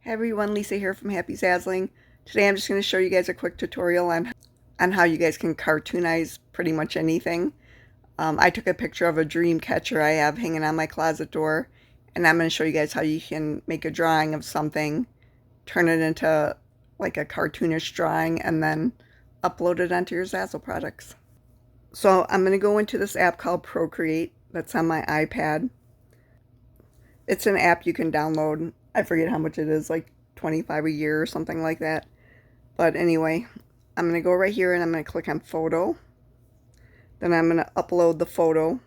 Hey everyone, Lisa here from Happy Zazzling. Today I'm just going to show you guys a quick tutorial on how you guys can cartoonize pretty much anything. I took a picture of a dream catcher I have hanging on my closet door, and I'm going to show you guys how you can make a drawing of something, turn it into like a cartoonish drawing, and then upload it onto your Zazzle products. So I'm going to go into this app called Procreate that's on my iPad. It's an app you can download. I forget how much it is, like $25 a year or something like that. But anyway, I'm going to go right here and I'm going to click on photo. Then I'm going to upload the photo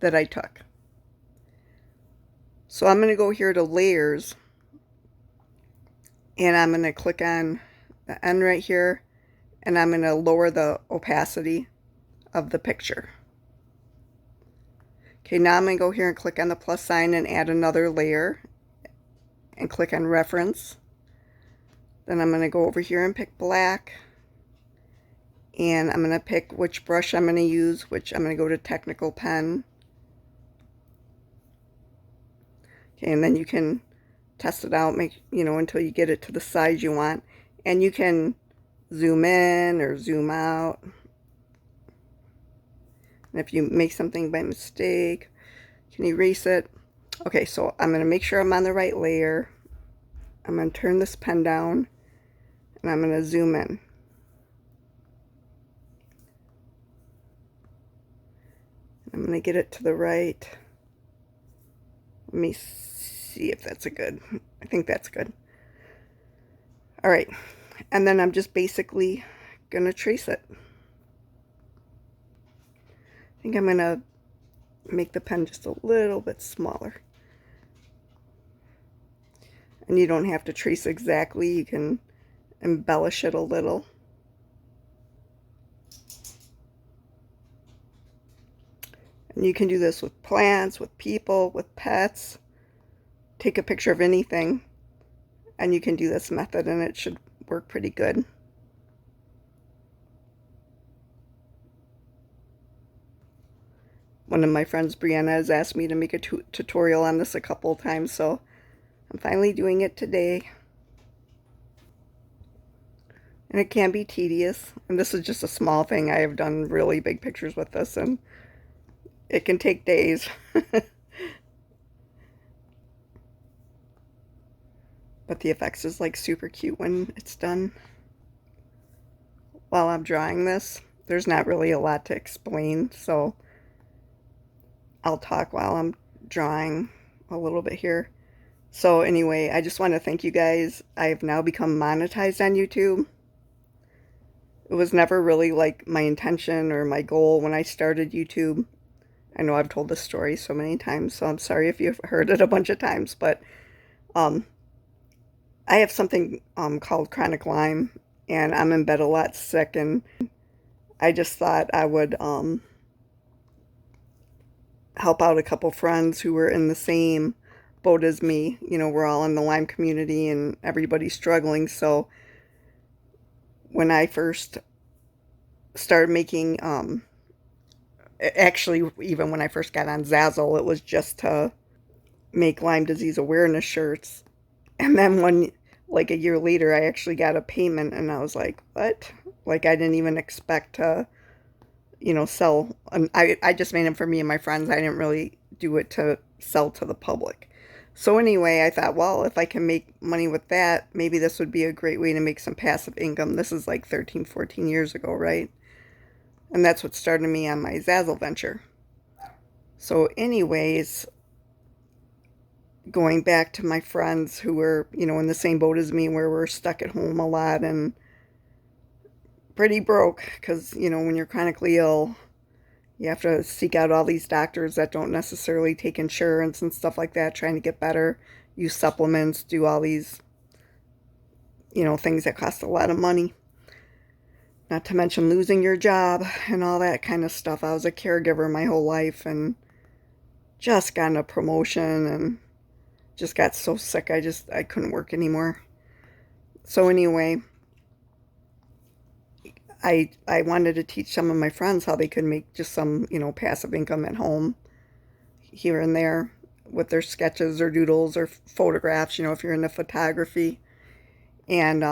that I took. So I'm going to go here to layers and I'm going to click on the N right here and I'm going to lower the opacity of the picture. Okay, now I'm going to go here and click on the plus sign and add another layer and click on reference. Then I'm going to go over here and pick black, and I'm going to pick which brush I'm going to use, which I'm going to go to technical pen. Okay, and then you can test it out, until you get it to the size you want, and you can zoom in or zoom out. And if you make something by mistake, you can erase it. Okay, so I'm going to make sure I'm on the right layer. I'm going to turn this pen down and I'm going to zoom in. I'm going to get it to the right. Let me see if that's I think that's good. All right, and then I'm just basically going to trace it. I think I'm going to make the pen just a little bit smaller. And you don't have to trace exactly, you can embellish it a little. And you can do this with plants, with people, with pets. Take a picture of anything and you can do this method and it should work pretty good. One of my friends, Brianna, has asked me to make a tutorial on this a couple of times, so I'm finally doing it today. And it can be tedious, and this is just a small thing. I have done really big pictures with this, and it can take days. But the effects is like super cute when it's done. While I'm drawing this, there's not really a lot to explain, so I'll talk while I'm drawing a little bit here. So anyway, I just want to thank you guys. I have now become monetized on YouTube. It was never really like my intention or my goal when I started YouTube. I know I've told this story so many times, so I'm sorry if you've heard it a bunch of times, but I have something called chronic Lyme, and I'm in bed a lot sick, and I just thought I would help out a couple friends who were in the same boat as me. We're all in the Lyme community and everybody's struggling. So when I first started making, actually even when I first got on Zazzle, it was just to make Lyme disease awareness shirts. And then like a year later, I actually got a payment and I was like, what? Like I didn't even expect to sell. I just made them for me and my friends. I didn't really do it to sell to the public. So anyway, I thought, well, if I can make money with that, maybe this would be a great way to make some passive income. This is like 13, 14 years ago, right? And that's what started me on my Zazzle venture. So anyways, going back to my friends who were, in the same boat as me, where we're stuck at home a lot and pretty broke, because when you're chronically ill, you have to seek out all these doctors that don't necessarily take insurance and stuff like that, trying to get better, use supplements, do all these things that cost a lot of money, not to mention losing your job and all that kind of stuff. I was a caregiver my whole life and just got a promotion and just got so sick I couldn't work anymore. So anyway, I wanted to teach some of my friends how they could make just some, passive income at home here and there with their sketches or doodles or photographs, you know, if you're into photography. And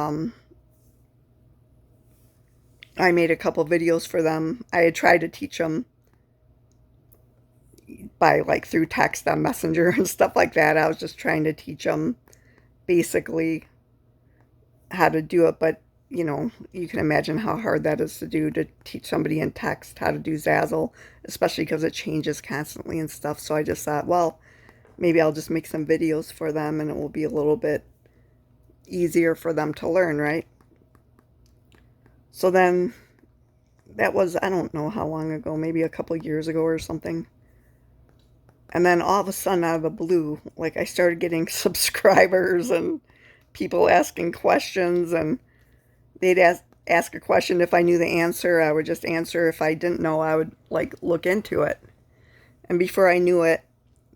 I made a couple videos for them. I had tried to teach them by like through text on Messenger and stuff like that. I was just trying to teach them basically how to do it, but you know, you can imagine how hard that is to do, to teach somebody in text how to do Zazzle, especially because it changes constantly and stuff. So I just thought, well, maybe I'll just make some videos for them and it will be a little bit easier for them to learn, right? So then that was, I don't know how long ago, maybe a couple years ago or something. And then all of a sudden, out of the blue, like I started getting subscribers and people asking questions, and they'd ask a question. If I knew the answer, I would just answer. If I didn't know, I would like look into it. And before I knew it,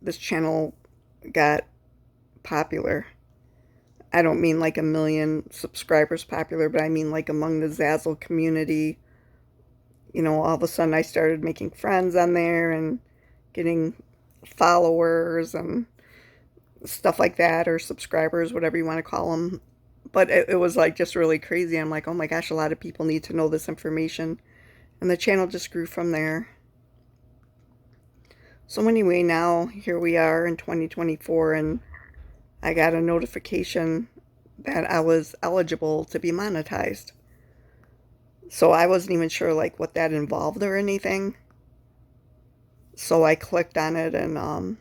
this channel got popular. I don't mean like a million subscribers popular, but I mean like among the Zazzle community. You know, all of a sudden I started making friends on there and getting followers and stuff like that, or subscribers, whatever you want to call them. But it was like just really crazy. I'm like, oh my gosh, a lot of people need to know this information. And the channel just grew from there. So anyway, now here we are in 2024, and I got a notification that I was eligible to be monetized. So I wasn't even sure like what that involved or anything. So I clicked on it, and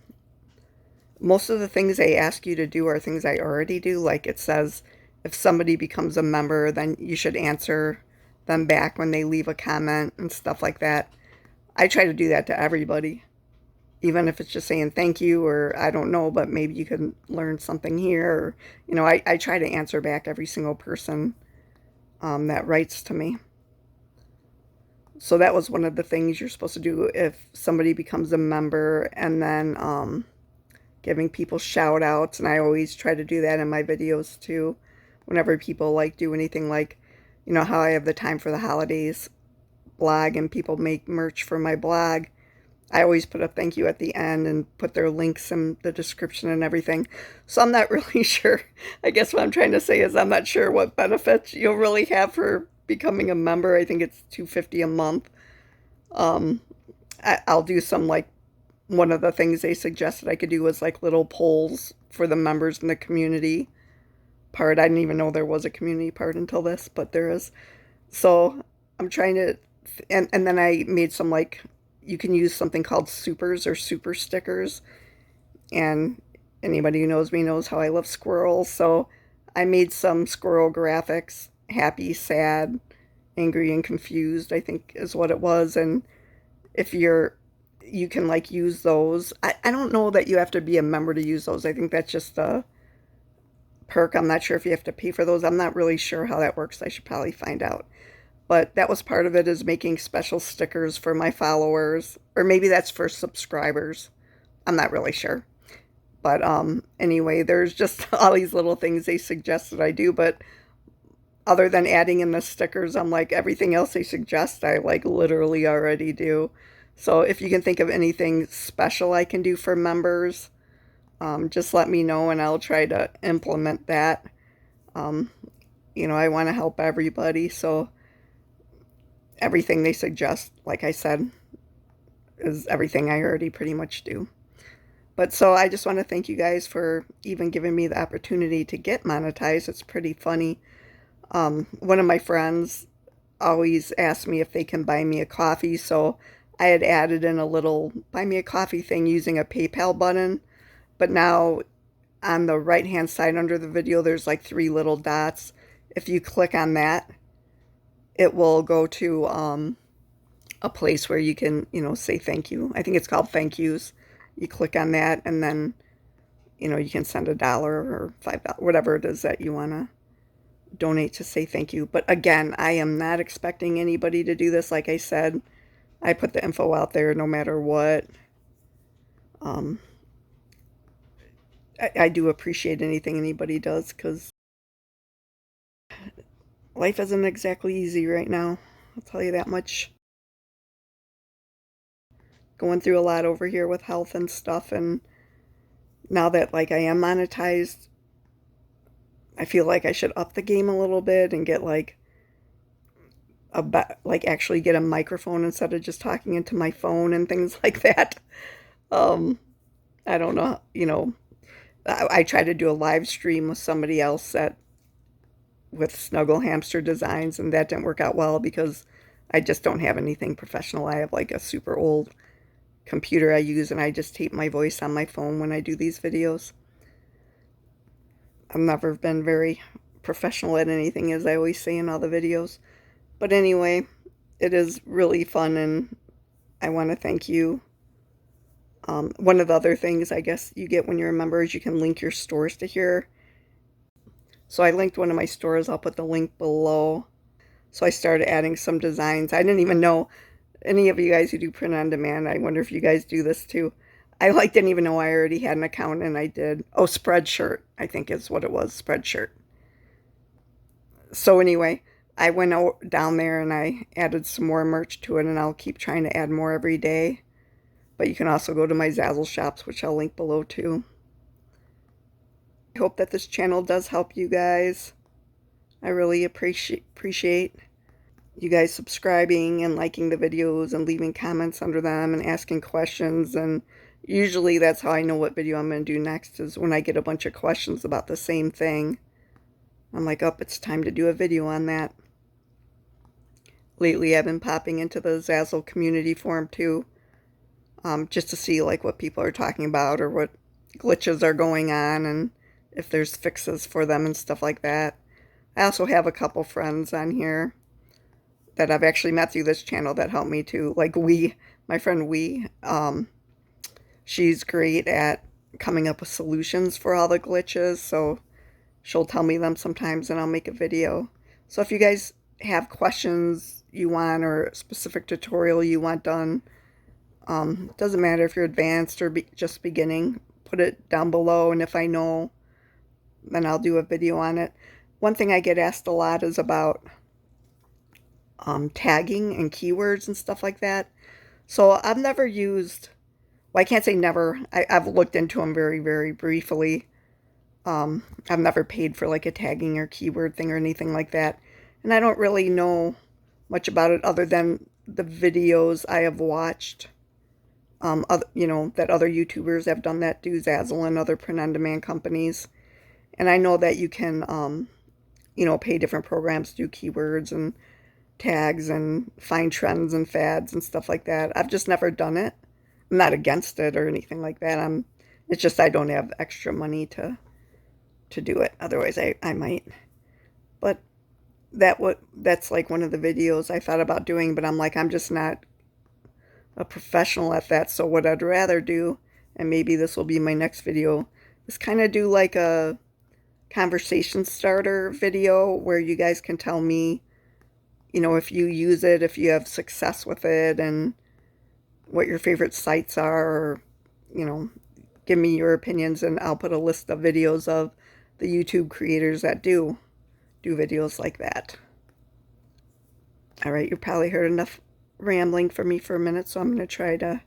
most of the things they ask you to do are things I already do. Like it says, if somebody becomes a member, then you should answer them back when they leave a comment and stuff like that. I try to do that to everybody, even if it's just saying thank you, or I don't know, but maybe you can learn something here. Or, you know, I try to answer back every single person that writes to me. So that was one of the things you're supposed to do if somebody becomes a member, and then giving people shout outs. And I always try to do that in my videos too. Whenever people like do anything, like, you know, how I have the Time for the Holidays blog and people make merch for my blog, I always put a thank you at the end and put their links in the description and everything. So I'm not really sure. I guess what I'm trying to say is I'm not sure what benefits you'll really have for becoming a member. I think it's $2.50 a month. I'll do some, like, one of the things they suggested I could do was like little polls for the members in the community part. I didn't even know there was a community part until this, but there is. So I'm trying to, and then I made some, like, you can use something called supers or super stickers. And anybody who knows me knows how I love squirrels. So I made some squirrel graphics: happy, sad, angry, and confused, I think is what it was. And if you can like use those. I don't know that you have to be a member to use those. I think that's just a perk. I'm not sure if you have to pay for those. I'm not really sure how that works. I should probably find out. But that was part of it, is making special stickers for my followers. Or maybe that's for subscribers. I'm not really sure. But anyway, there's just all these little things they suggested I do. But other than adding in the stickers, I'm like, everything else they suggest, I like literally already do. So if you can think of anything special I can do for members, just let me know and I'll try to implement that. You know, I want to help everybody, so everything they suggest, like I said, is everything I already pretty much do. But so I just want to thank you guys for even giving me the opportunity to get monetized. It's pretty funny. One of my friends always asks me if they can buy me a coffee, so I had added in a little buy me a coffee thing using a PayPal button. But now on the right hand side under the video, there's like 3 little dots. If you click on that, it will go to a place where you can, you know, say thank you. I think it's called thank yous. You click on that, and then, you know, you can send $1 or $5, whatever it is that you want to donate to say thank you. But again, I am not expecting anybody to do this. Like I said, I put the info out there no matter what. I do appreciate anything anybody does, because life isn't exactly easy right now. I'll tell you that much. Going through a lot over here with health and stuff, and Now that like I am monetized, I feel like I should up the game a little bit and get like like actually get a microphone instead of just talking into my phone and things like that. Um, I don't know, I tried to do a live stream with somebody else with Snuggle Hamster Designs, and that didn't work out well because I just don't have anything professional. I have like a super old computer I use, and I just tape my voice on my phone when I do these videos. I've never been very professional at anything, as I always say in all the videos. But anyway, it is really fun, and I want to thank you. One of the other things I guess you get when you're a member is you can link your stores to here. So I linked one of my stores. I'll put the link below. So I started adding some designs. I didn't even know any of you guys who do print on demand. I wonder if you guys do this too. I like didn't even know I already had an account, and I did. Oh, Spreadshirt, I think is what it was, Spreadshirt. So anyway, I went down there and I added some more merch to it, and I'll keep trying to add more every day. But you can also go to my Zazzle shops, which I'll link below too. I hope that this channel does help you guys. I really appreciate you guys subscribing and liking the videos and leaving comments under them and asking questions. And usually that's how I know what video I'm going to do next, is when I get a bunch of questions about the same thing. I'm like, oh, it's time to do a video on that. Lately I've been popping into the Zazzle community forum too, just to see like what people are talking about or what glitches are going on and if there's fixes for them and stuff like that. I also have a couple friends on here that I've actually met through this channel that help me too. Like my friend she's great at coming up with solutions for all the glitches, so she'll tell me them sometimes and I'll make a video. So if you guys have questions you want or a specific tutorial you want done, doesn't matter if you're advanced or just beginning, put it down below, and if I know, then I'll do a video on it. One thing I get asked a lot is about tagging and keywords and stuff like that. So I've never used, well, I can't say never. I've looked into them very, very briefly. I've never paid for like a tagging or keyword thing or anything like that. And I don't really know much about it other than the videos I have watched. That other YouTubers have done that, do Zazzle and other print-on-demand companies. And I know that you can, pay different programs to do keywords and tags and find trends and fads and stuff like that. I've just never done it. I'm not against it or anything like that. It's just I don't have extra money to do it. Otherwise, I might. But that's like one of the videos I thought about doing, but I'm like, I'm just not a professional at that. So what I'd rather do, and maybe this will be my next video, is kind of do like a conversation starter video where you guys can tell me, if you use it, if you have success with it, and what your favorite sites are, or, give me your opinions, and I'll put a list of videos of the YouTube creators that do videos like that. All right, you probably heard enough rambling from me for a minute, so I'm going to try to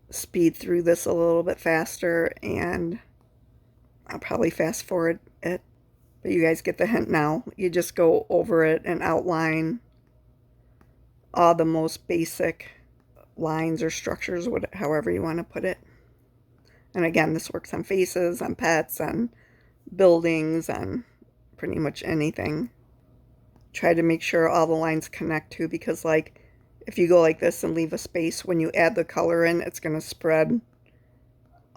speed through this a little bit faster, and I'll probably fast forward it, but you guys get the hint now. You just go over it and outline all the most basic lines or structures, however you want to put it. And again, this works on faces, on pets, on buildings, on pretty much anything. Try to make sure all the lines connect too, because like if you go like this and leave a space, when you add the color in, it's going to spread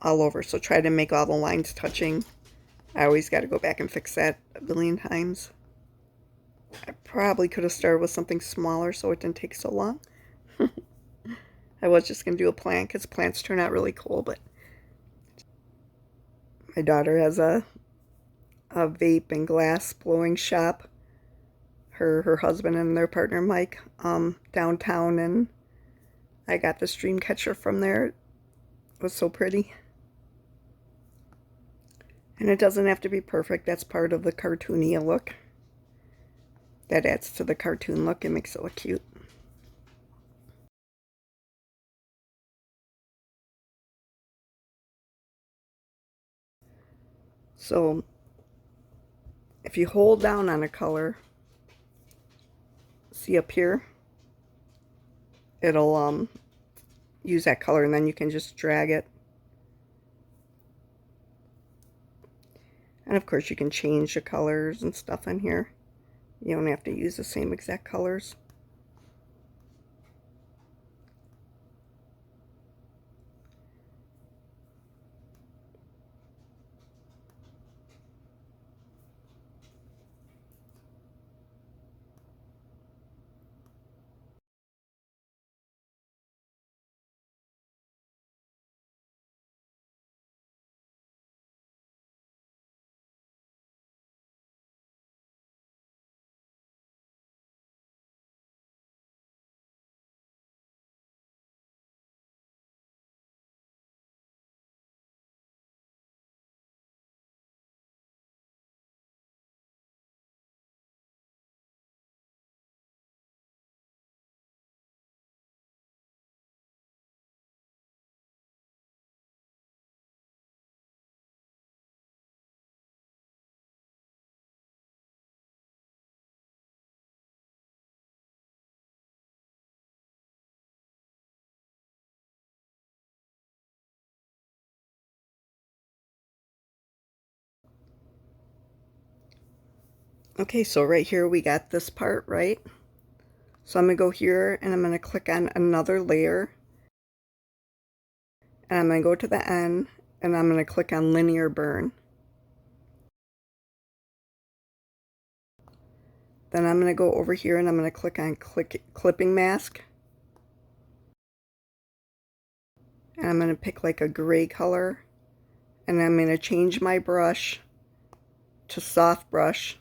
all over. So try to make all the lines touching. I always got to go back and fix that a billion times. I probably could have started with something smaller so it didn't take so long. I was just going to do a plant because plants turn out really cool, but my daughter has a vape and glass blowing shop. Her husband and their partner Mike, downtown, and I got this dream catcher from there. It was so pretty. And it doesn't have to be perfect. That's part of the cartoony look. That adds to the cartoon look and makes it look cute. So if you hold down on a color, see up here, it'll use that color, and then you can just drag it. And of course you can change the colors and stuff in here. You don't have to use the same exact colors. Okay, so right here we got this part, right? So I'm going to go here and I'm going to click on another layer. And I'm going to go to the end and I'm going to click on linear burn. Then I'm going to go over here and I'm going to click on clipping mask. And I'm going to pick like a gray color. And I'm going to change my brush to soft brush.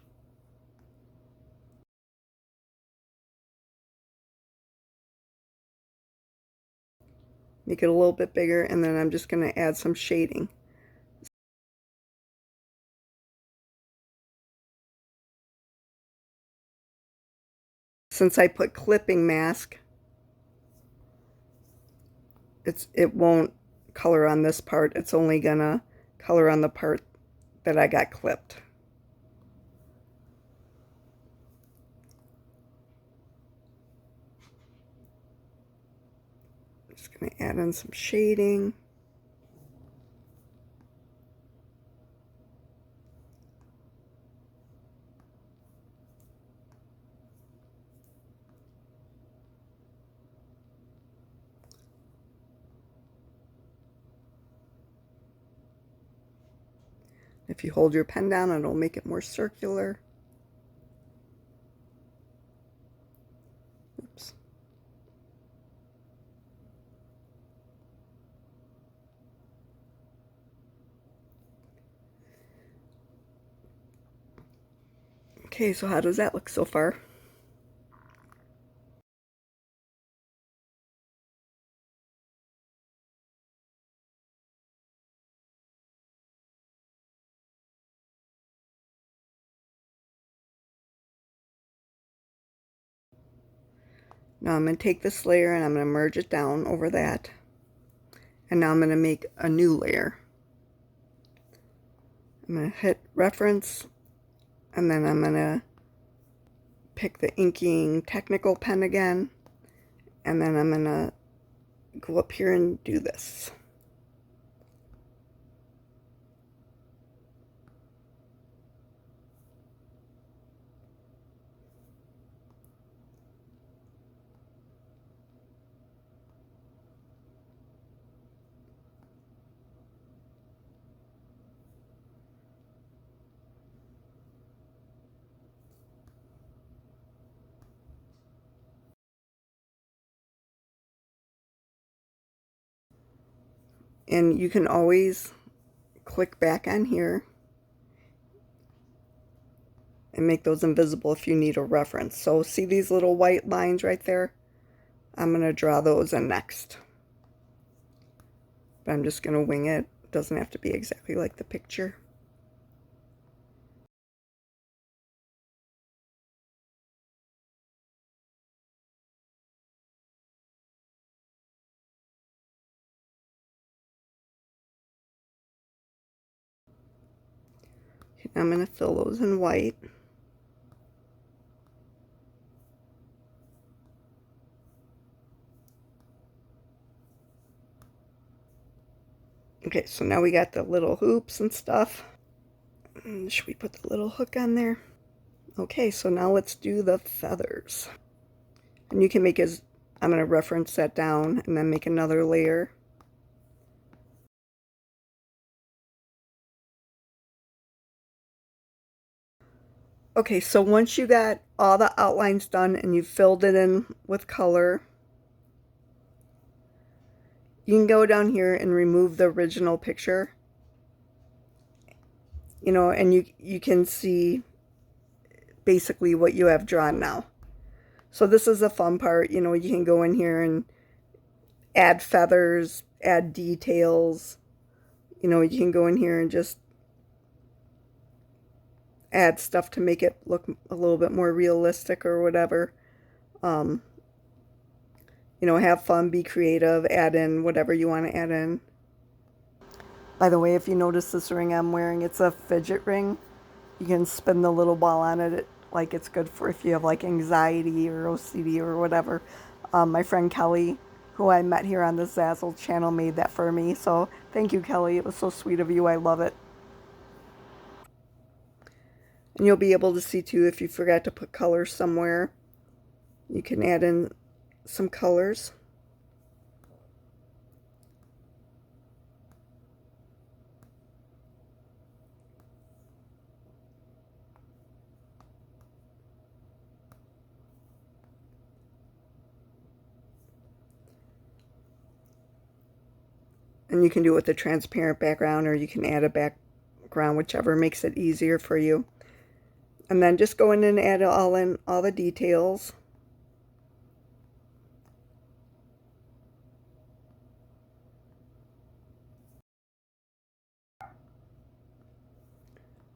Make it a little bit bigger, and then I'm just going to add some shading. Since I put clipping mask, it won't color on this part. It's only gonna color on the part that I got clipped. I'm just gonna add in some shading. If you hold your pen down, it'll make it more circular. Oops. Okay, so how does that look so far? Now I'm going to take this layer and I'm going to merge it down over that. And now I'm going to make a new layer. I'm going to hit reference, and then I'm going to pick the inking technical pen again, and then I'm going to go up here and do this. And you can always click back on here and make those invisible if you need a reference. So see these little white lines right there? I'm going to draw those in next. But I'm just going to wing it. It doesn't have to be exactly like the picture. I'm going to fill those in white. Okay, so now we got the little hoops and stuff. Should we put the little hook on there? Okay, so now let's do the feathers. And you can make as, I'm going to reference that down and then make another layer. Okay, so once you got all the outlines done and you filled it in with color, you can go down here and remove the original picture. You know, and you can see basically what you have drawn now. So this is the fun part. You know, you can go in here and add feathers, add details. You know, you can go in here and just add stuff to make it look a little bit more realistic or whatever. You know, have fun, be creative, add in whatever you want to add in. By the way, if you notice this ring I'm wearing, it's a fidget ring. You can spin the little ball on it. Like it's good for if you have like anxiety or OCD or whatever. My friend Kelly, who I met here on the Zazzle channel, made that for me. So thank you, Kelly. It was so sweet of you. I love it. And you'll be able to see too if you forgot to put colors somewhere. You can add in some colors. And you can do it with a transparent background, or you can add a background, whichever makes it easier for you. And then just go in and add all the details.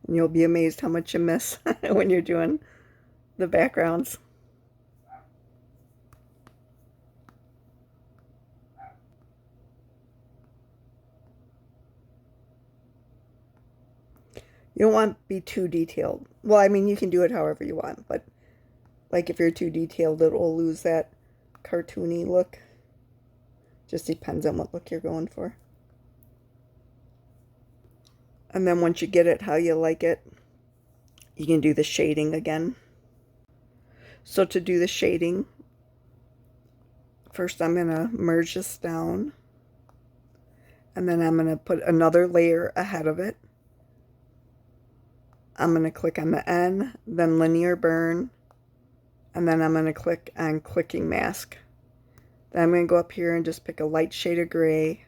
And you'll be amazed how much you miss when you're doing the backgrounds. You don't want to be too detailed. Well, I mean, you can do it however you want, but like if you're too detailed, it will lose that cartoony look. Just depends on what look you're going for. And then once you get it how you like it, you can do the shading again. So to do the shading, first I'm going to merge this down. And then I'm going to put another layer ahead of it. I'm going to click on the N, then linear burn, and then I'm going to click on clicking mask. Then I'm going to go up here and just pick a light shade of gray,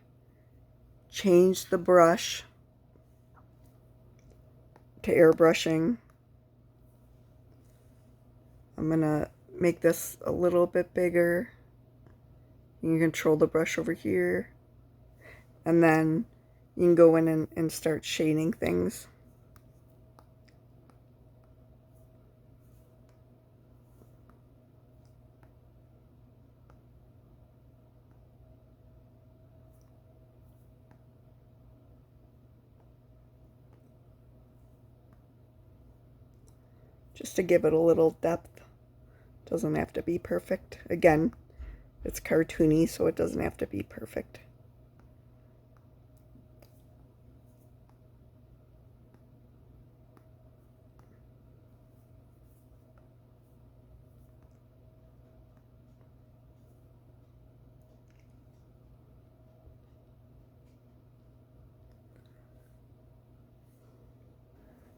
change the brush to airbrushing. I'm going to make this a little bit bigger. You can control the brush over here, and then you can go in and start shading things. Just to give it a little depth. Doesn't have to be perfect. Again, it's cartoony, so it doesn't have to be perfect.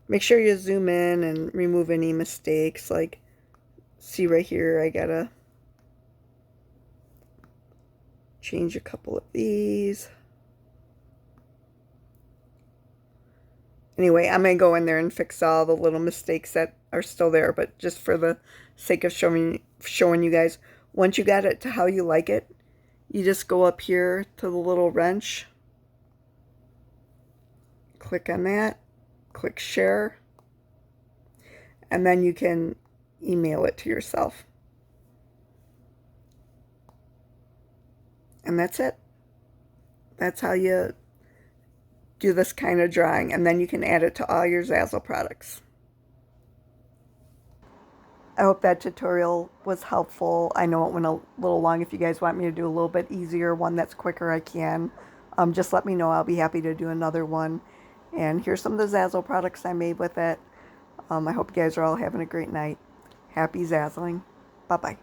Make sure you zoom in and remove any mistakes. Like, see right here, I gotta change a couple of these. Anyway, I'm going to go in there and fix all the little mistakes that are still there, but just for the sake of showing you guys, once you got it to how you like it, you just go up here to the little wrench, click on that, click share, and then you can email it to yourself. And that's it. That's how you do this kind of drawing, and then you can add it to all your Zazzle products. I hope that tutorial was helpful. I know it went a little long. If you guys want me to do a little bit easier one that's quicker, I can. Just let me know. I'll be happy to do another one. And here's some of the Zazzle products I made with it. I hope you guys are all having a great night. Happy Zazzling. Bye-bye.